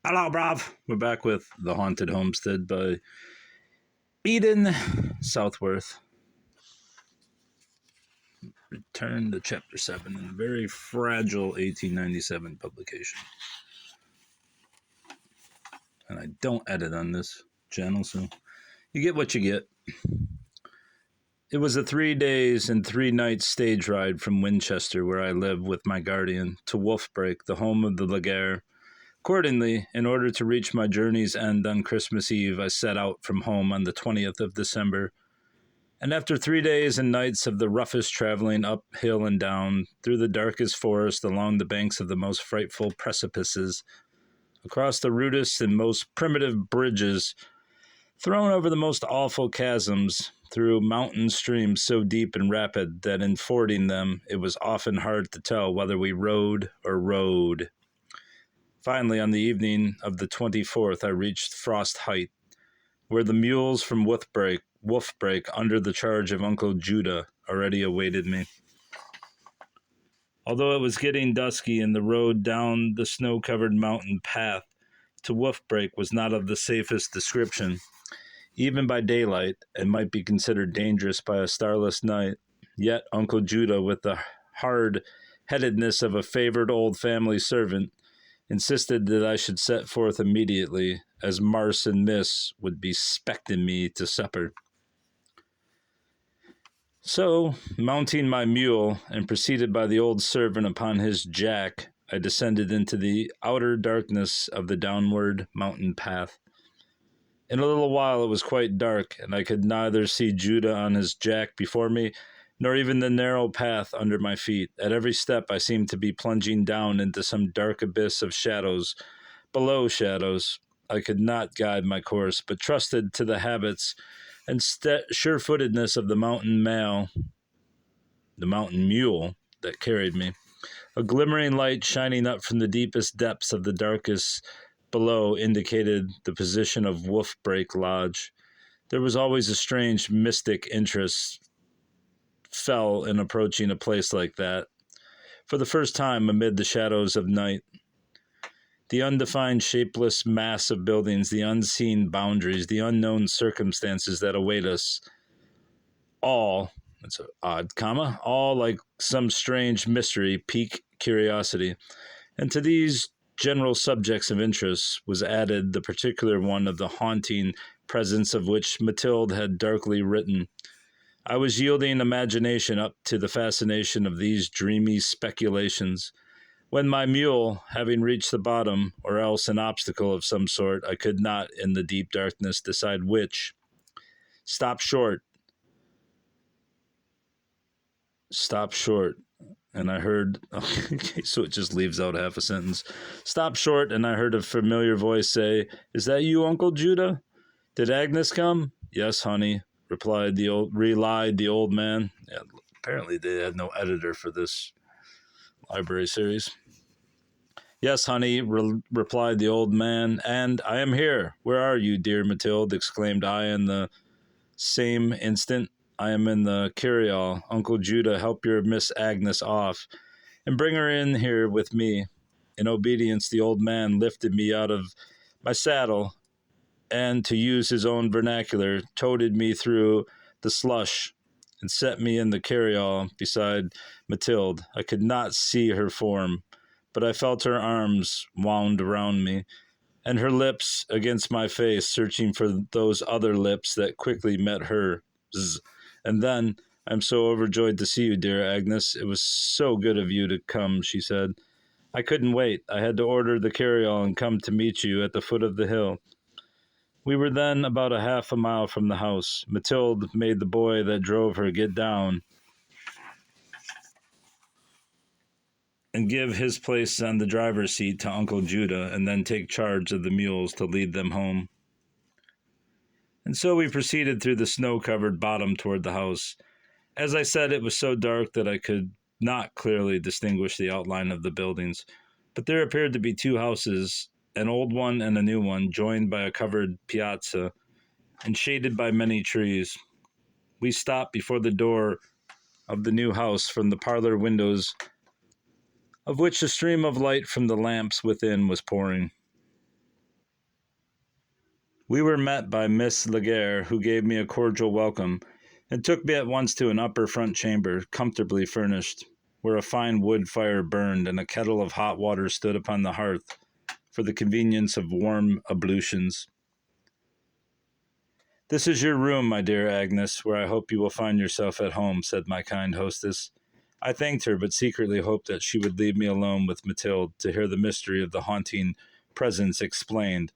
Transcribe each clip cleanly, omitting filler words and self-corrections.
Hello, bruv. We're back with The Haunted Homestead by Eden Southworth. Return to Chapter 7 in a very fragile 1897 publication. And I don't edit on this channel, so you get what you get. It was a 3 days and 3 nights stage ride from Winchester, where I live with my guardian, to Wolfbreak, the home of the Laguerre. Accordingly, in order to reach my journey's end on Christmas Eve, I set out from home on the 20th of December. And after 3 days and nights of the roughest traveling up hill and down, through the darkest forest, along the banks of the most frightful precipices, across the rudest and most primitive bridges, thrown over the most awful chasms, through mountain streams so deep and rapid that in fording them it was often hard to tell whether we rode or rode. Finally, on the evening of the 24th, I reached Frost Height, where the mules from Wolfbreak, under the charge of Uncle Judah, already awaited me. Although it was getting dusky and the road down the snow-covered mountain path to Wolfbreak was not of the safest description, even by daylight, and might be considered dangerous by a starless night, yet Uncle Judah, with the hard-headedness of a favored old family servant, insisted that I should set forth immediately, as Marse and Miss would be 'specting me to supper. So, mounting my mule, and preceded by the old servant upon his jack, I descended into the outer darkness of the downward mountain path. In a little while it was quite dark, and I could neither see Judah on his jack before me, nor even the narrow path under my feet. At every step I seemed to be plunging down into some dark abyss of shadows, below shadows. I could not guide my course, but trusted to the habits and sure-footedness of the mountain mule that carried me. A glimmering light shining up from the deepest depths of the darkest below indicated the position of Wolfbreak Lodge. There was always a strange mystic interest fell in approaching a place like that. For the first time amid the shadows of night, the undefined shapeless mass of buildings, the unseen boundaries, the unknown circumstances that await us, all, that's an odd comma, all like some strange mystery pique curiosity. And to these general subjects of interest was added the particular one of the haunting presence of which Mathilde had darkly written. I was yielding imagination up to the fascination of these dreamy speculations, when my mule, having reached the bottom, or else an obstacle of some sort, I could not, in the deep darkness, decide which, stopped short, and I heard, okay, so it just leaves out half a sentence. Stopped short, and I heard a familiar voice say, "Is that you, Uncle Judah? Did Agnes come?" "Yes, honey," relied the old man. Yeah, apparently they had no editor for this library series. "Yes, honey," replied the old man, "and I am here. Where are you, dear Mathilde?" exclaimed I in the same instant. "I am in the carryall. Uncle Judah, help your Miss Agnes off, and bring her in here with me." In obedience, the old man lifted me out of my saddle, and, to use his own vernacular, toted me through the slush and set me in the carryall beside Mathilde. I could not see her form, but I felt her arms wound around me, and her lips against my face, searching for those other lips that quickly met hers. And then, "I'm so overjoyed to see you, dear Agnes. It was so good of you to come," she said. "I couldn't wait. I had to order the carryall and come to meet you at the foot of the hill." We were then about a half a mile from the house. Mathilde made the boy that drove her get down and give his place on the driver's seat to Uncle Judah, and then take charge of the mules to lead them home. And so we proceeded through the snow-covered bottom toward the house. As I said, it was so dark that I could not clearly distinguish the outline of the buildings, but there appeared to be 2 houses, an old one and a new one, joined by a covered piazza and shaded by many trees. We stopped before the door of the new house, from the parlor windows of which a stream of light from the lamps within was pouring. We were met by Miss Laguerre, who gave me a cordial welcome, and took me at once to an upper front chamber, comfortably furnished, where a fine wood fire burned and a kettle of hot water stood upon the hearth for the convenience of warm ablutions. "This is your room, my dear Agnes, where I hope you will find yourself at home," said my kind hostess. I thanked her, but secretly hoped that she would leave me alone with Mathilde to hear the mystery of the haunting presence explained,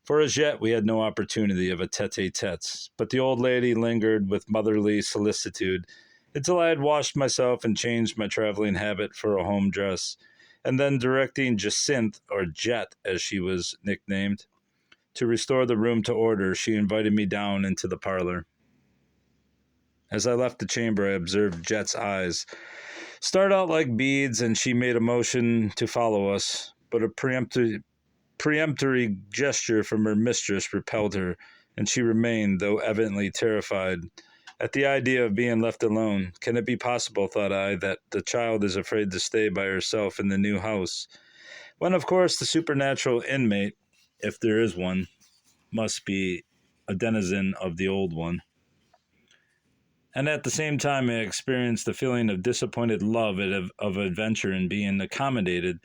for as yet we had no opportunity of a tete-a-tete, but the old lady lingered with motherly solicitude until I had washed myself and changed my traveling habit for a home dress, and then directing Jacinthe, or Jet as she was nicknamed, to restore the room to order, she invited me down into the parlor. As I left the chamber, I observed Jet's eyes start out like beads, and she made a motion to follow us, but a peremptory gesture from her mistress repelled her, and she remained, though evidently terrified at the idea of being left alone. Can it be possible, thought I, that the child is afraid to stay by herself in the new house, when of course the supernatural inmate, if there is one, must be a denizen of the old one? And at the same time, I experienced the feeling of disappointed love of adventure in being accommodated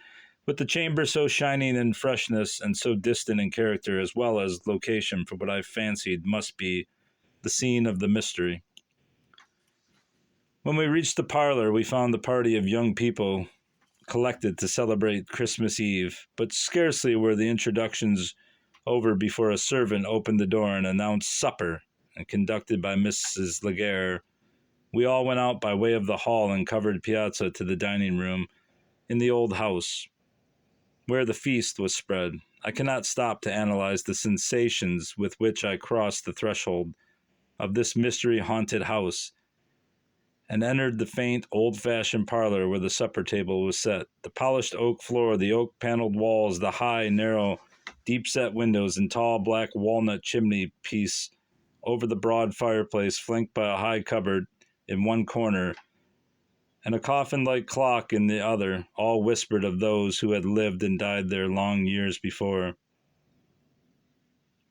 with the chamber so shining in freshness and so distant in character, as well as location, for what I fancied must be the scene of the mystery. When we reached the parlor, we found the party of young people collected to celebrate Christmas Eve, but scarcely were the introductions over before a servant opened the door and announced supper, and conducted by Mrs. Laguerre, we all went out by way of the hall and covered piazza to the dining room in the old house, where the feast was spread. I cannot stop to analyze the sensations with which I crossed the threshold of this mystery-haunted house and entered the faint, old-fashioned parlor where the supper table was set. The polished oak floor, the oak-paneled walls, the high, narrow, deep-set windows, and tall black walnut chimney piece over the broad fireplace, flanked by a high cupboard in one corner and a coffin-like clock in the other, all whispered of those who had lived and died there long years before.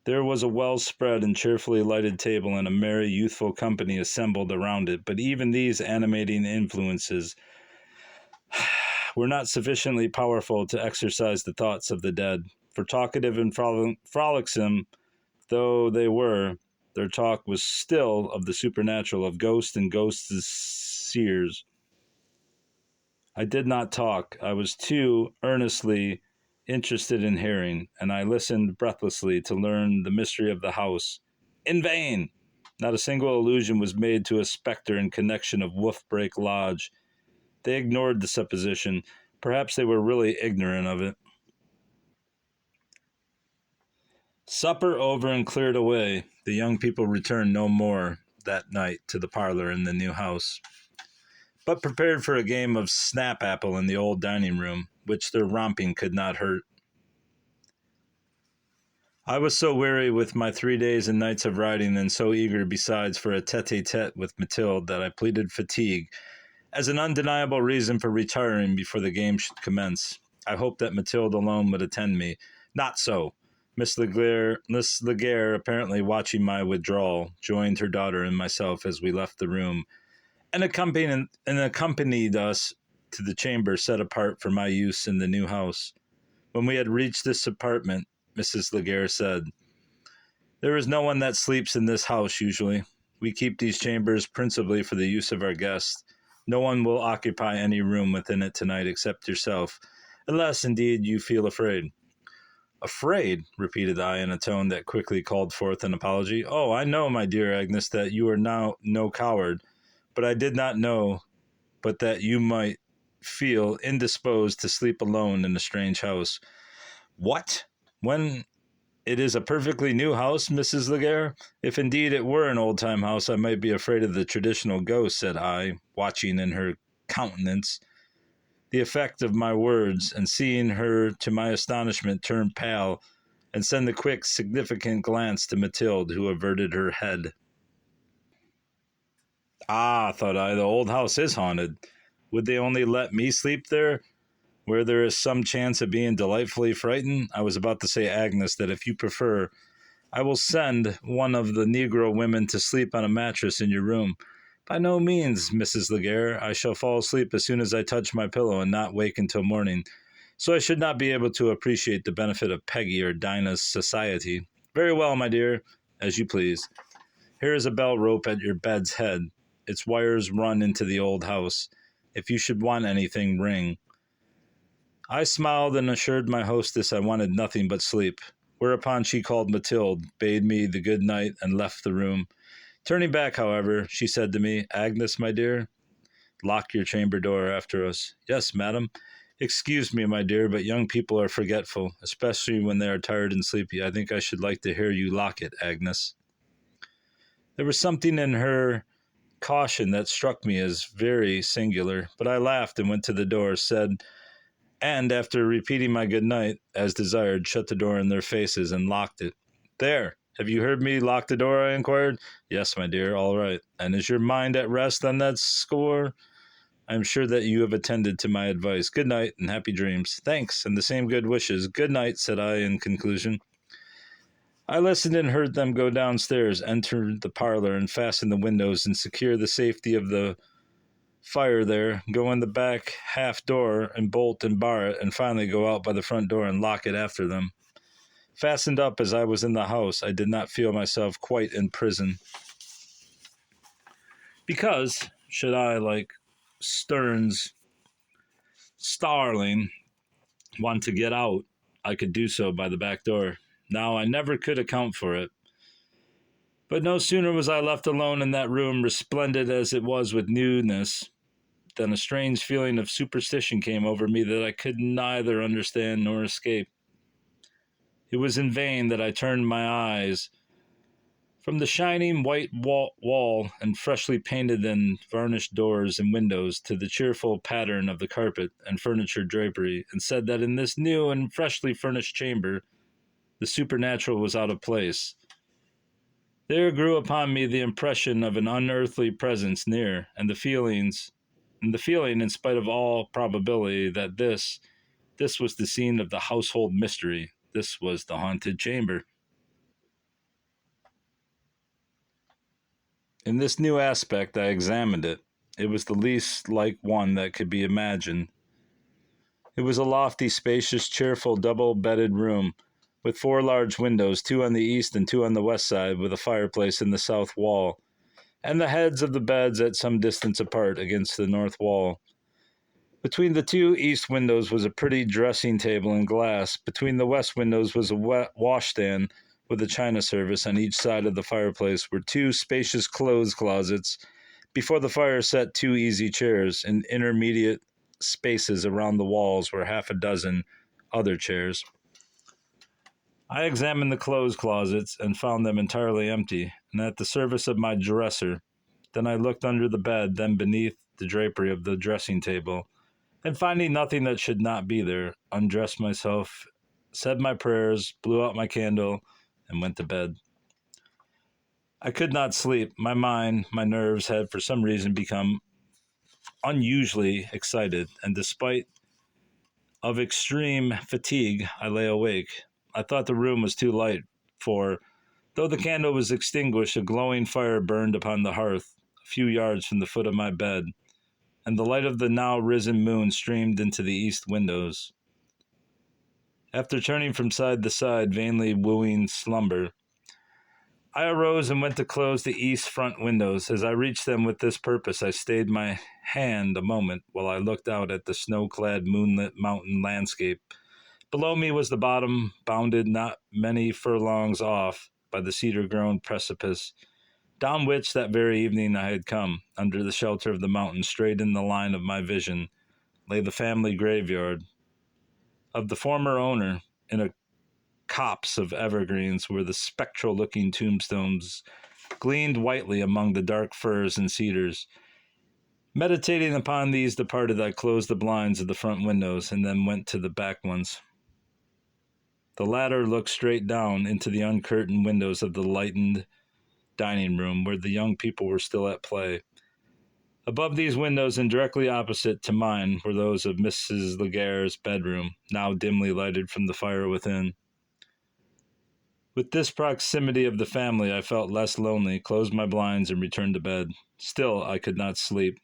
There was a well-spread and cheerfully lighted table, and a merry, youthful company assembled around it, but even these animating influences were not sufficiently powerful to exorcise the thoughts of the dead, for talkative and frolicsome though they were, their talk was still of the supernatural, of ghosts and ghosts' seers. I did not talk. I was too earnestly interested in hearing, and I listened breathlessly to learn the mystery of the house. In vain! Not a single allusion was made to a specter in connection of Wolf-Break Lodge. They ignored the supposition. Perhaps they were really ignorant of it. Supper over and cleared away, the young people returned no more that night to the parlor in the new house, but prepared for a game of snap-apple in the old dining room, which their romping could not hurt. I was so weary with my 3 days and nights of riding, and so eager besides for a tete-a-tete with Mathilde, that I pleaded fatigue as an undeniable reason for retiring before the game should commence. I hoped that Mathilde alone would attend me. Not so. Miss Laguerre, apparently watching my withdrawal, joined her daughter and myself as we left the room, and accompanied us to the chamber set apart for my use in the new house. When we had reached this apartment, Mrs. Laguerre said, "There is no one that sleeps in this house usually. We keep these chambers principally for the use of our guests. No one will occupy any room within it tonight except yourself, unless, indeed, you feel afraid." "Afraid?" repeated I in a tone that quickly called forth an apology. "Oh, I know, my dear Agnes, that you are now no coward, but I did not know but that you might feel indisposed to sleep alone in a strange house." "What? When it is a perfectly new house, Mrs. Laguerre? If indeed it were an old-time house, I might be afraid of the traditional ghost," said I, watching in her countenance the effect of my words, and seeing her, to my astonishment, turn pale and send a quick, significant glance to Mathilde, who averted her head. "Ah," thought I, "the old house is haunted. Would they only let me sleep there, where there is some chance of being delightfully frightened? I was about to say, Agnes, that if you prefer, I will send one of the Negro women to sleep on a mattress in your room. By no means, Mrs. Laguerre. I shall fall asleep as soon as I touch my pillow and not wake until morning. So I should not be able to appreciate the benefit of Peggy or Dinah's society. Very well, my dear, as you please. Here is a bell rope at your bed's head. Its wires run into the old house. If you should want anything, ring. I smiled and assured my hostess I wanted nothing but sleep, whereupon she called Mathilde, bade me the good night, and left the room. Turning back, however, she said to me, Agnes, my dear, lock your chamber door after us. Yes, madam. Excuse me, my dear, but young people are forgetful, especially when they are tired and sleepy. I think I should like to hear you lock it, Agnes. There was something in her caution that struck me as very singular, but I laughed and went to the door, said, and after repeating my good night, as desired, shut the door in their faces and locked it. There, have you heard me lock the door? I inquired. Yes, my dear, all right. And is your mind at rest on that score? I am sure that you have attended to my advice. Good night and happy dreams. Thanks, and the same good wishes. Good night, said I in conclusion. I listened and heard them go downstairs, enter the parlor, and fasten the windows and secure the safety of the fire there, go in the back half door and bolt and bar it, and finally go out by the front door and lock it after them. Fastened up as I was in the house, I did not feel myself quite in prison. Because, should I, like Stern's Starling, want to get out, I could do so by the back door. Now, I never could account for it. But no sooner was I left alone in that room, resplendent as it was with newness, than a strange feeling of superstition came over me that I could neither understand nor escape. It was in vain that I turned my eyes from the shining white wall and freshly painted and varnished doors and windows to the cheerful pattern of the carpet and furniture drapery, and said that in this new and freshly furnished chamber the supernatural was out of place. There grew upon me the impression of an unearthly presence near, and the feeling, in spite of all probability, that this was the scene of the household mystery. This was the haunted chamber. In this new aspect, I examined it. It was the least like one that could be imagined. It was a lofty, spacious, cheerful, double-bedded room, with 4 large windows, 2 on the east and 2 on the west side, with a fireplace in the south wall, and the heads of the beds at some distance apart against the north wall. Between the 2 east windows was a pretty dressing table in glass. Between the west windows was a washstand with a china service. On each side of the fireplace were 2 spacious clothes closets. Before the fire sat 2 easy chairs. In intermediate spaces around the walls were half a dozen other chairs. I examined the clothes closets and found them entirely empty, and at the service of my dresser. Then I looked under the bed, then beneath the drapery of the dressing table, and finding nothing that should not be there, undressed myself, said my prayers, blew out my candle, and went to bed. I could not sleep. My mind, my nerves had for some reason become unusually excited, and despite of extreme fatigue, I lay awake. I thought the room was too light, for, though the candle was extinguished, a glowing fire burned upon the hearth, a few yards from the foot of my bed, and the light of the now risen moon streamed into the east windows. After turning from side to side, vainly wooing slumber, I arose and went to close the east front windows. As I reached them with this purpose, I stayed my hand a moment while I looked out at the snow-clad, moonlit mountain landscape. Below me was the bottom, bounded not many furlongs off by the cedar-grown precipice, down which that very evening I had come. Under the shelter of the mountain, straight in the line of my vision, lay the family graveyard of the former owner. In a copse of evergreens where the spectral-looking tombstones gleamed whitely among the dark firs and cedars. Meditating upon these departed, I closed the blinds of the front windows and then went to the back ones. The latter looked straight down into the uncurtained windows of the lightened dining room where the young people were still at play. Above these windows and directly opposite to mine were those of Mrs. Laguerre's bedroom, now dimly lighted from the fire within. With this proximity of the family, I felt less lonely, closed my blinds, and returned to bed. Still, I could not sleep.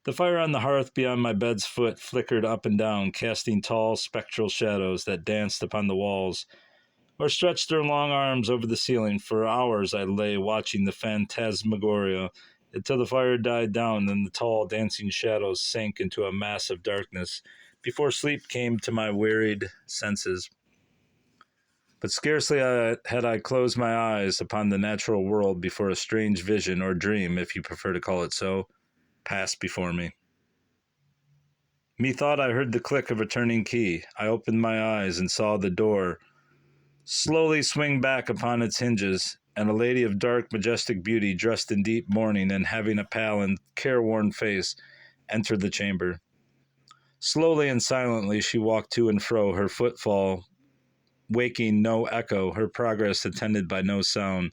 The fire on the hearth beyond my bed's foot flickered up and down, casting tall, spectral shadows that danced upon the walls, or stretched their long arms over the ceiling. For hours I lay watching the phantasmagoria, until the fire died down and the tall, dancing shadows sank into a mass of darkness, before sleep came to my wearied senses. But scarcely had I closed my eyes upon the natural world before a strange vision, or dream, if you prefer to call it so, passed before me. Methought I heard the click of a turning key. I opened my eyes and saw the door slowly swing back upon its hinges, and a lady of dark, majestic beauty, dressed in deep mourning and having a pale and careworn face, entered the chamber. Slowly and silently she walked to and fro, her footfall waking no echo, her progress attended by no sound,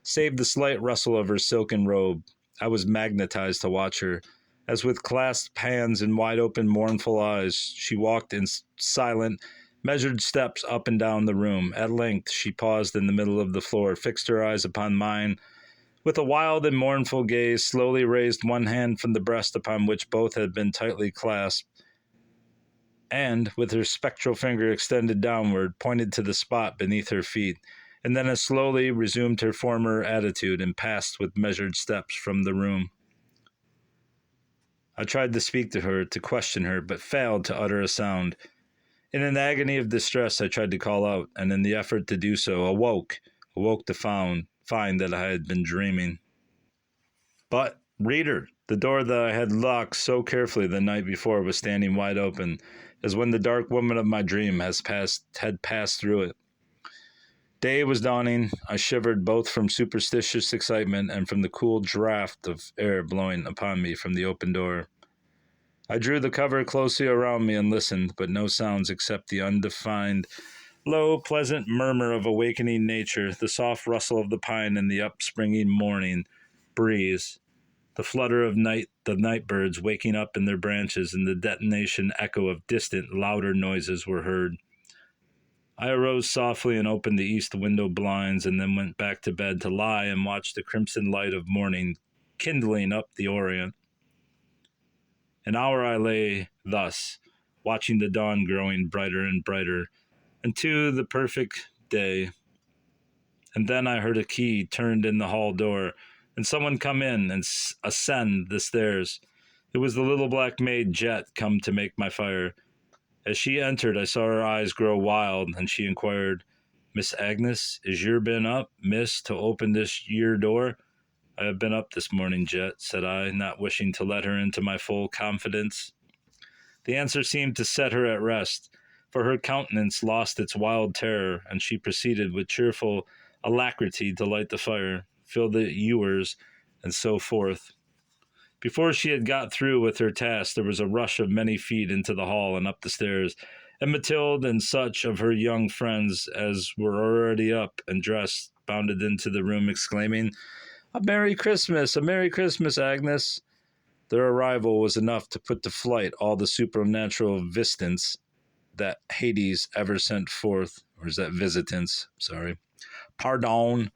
save the slight rustle of her silken robe. I was magnetized to watch her, as with clasped hands and wide-open, mournful eyes, she walked in silent, measured steps up and down the room. At length she paused in the middle of the floor, fixed her eyes upon mine, with a wild and mournful gaze, slowly raised one hand from the breast upon which both had been tightly clasped, and, with her spectral finger extended downward, pointed to the spot beneath her feet, and then as slowly resumed her former attitude and passed with measured steps from the room. I tried to speak to her, to question her, but failed to utter a sound. In an agony of distress, I tried to call out, and in the effort to do so, awoke to find that I had been dreaming. But, reader, the door that I had locked so carefully the night before was standing wide open, as when the dark woman of my dream had passed through it. Day was dawning. I shivered both from superstitious excitement and from the cool draught of air blowing upon me from the open door. I drew the cover closely around me and listened, but no sounds except the undefined, low, pleasant murmur of awakening nature, the soft rustle of the pine in the upspringing morning breeze, the flutter of the night birds waking up in their branches, and the detonation echo of distant, louder noises were heard. I arose softly and opened the east window blinds, and then went back to bed to lie and watch the crimson light of morning kindling up the orient. An hour I lay thus, watching the dawn growing brighter and brighter, into the perfect day. And then I heard a key turned in the hall door, and someone come in and ascend the stairs. It was the little black maid Jet come to make my fire. As she entered, I saw her eyes grow wild, and she inquired, "Miss Agnes, is yer been up, miss, to open this yer door?" "I have been up this morning, Jet," said I, not wishing to let her into my full confidence. The answer seemed to set her at rest, for her countenance lost its wild terror, and she proceeded with cheerful alacrity to light the fire, fill the ewers, and so forth. Before she had got through with her task, there was a rush of many feet into the hall and up the stairs, and Mathilde and such of her young friends as were already up and dressed bounded into the room, exclaiming, a Merry Christmas, Agnes." Their arrival was enough to put to flight all the supernatural visitants that Hades ever sent forth, or is that visitants? Sorry. Pardon.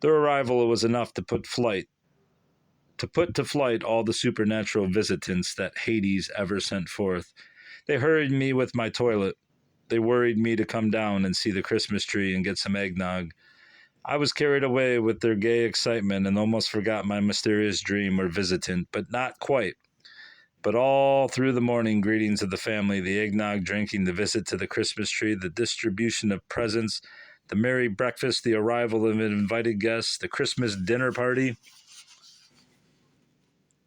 Their arrival was enough to put to flight all the supernatural visitants that Hades ever sent forth. They hurried me with my toilet. They worried me to come down and see the Christmas tree and get some eggnog. I was carried away with their gay excitement and almost forgot my mysterious dream or visitant, but not quite. But all through the morning, greetings of the family, the eggnog drinking, the visit to the Christmas tree, the distribution of presents, the merry breakfast, the arrival of invited guests, the Christmas dinner party,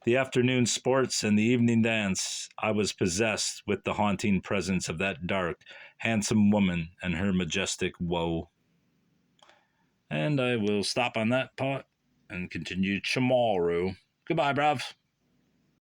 the afternoon sports, and the evening dance, I was possessed with the haunting presence of that dark, handsome woman and her majestic woe. And I will stop on that part and continue tomorrow. Goodbye, bruv.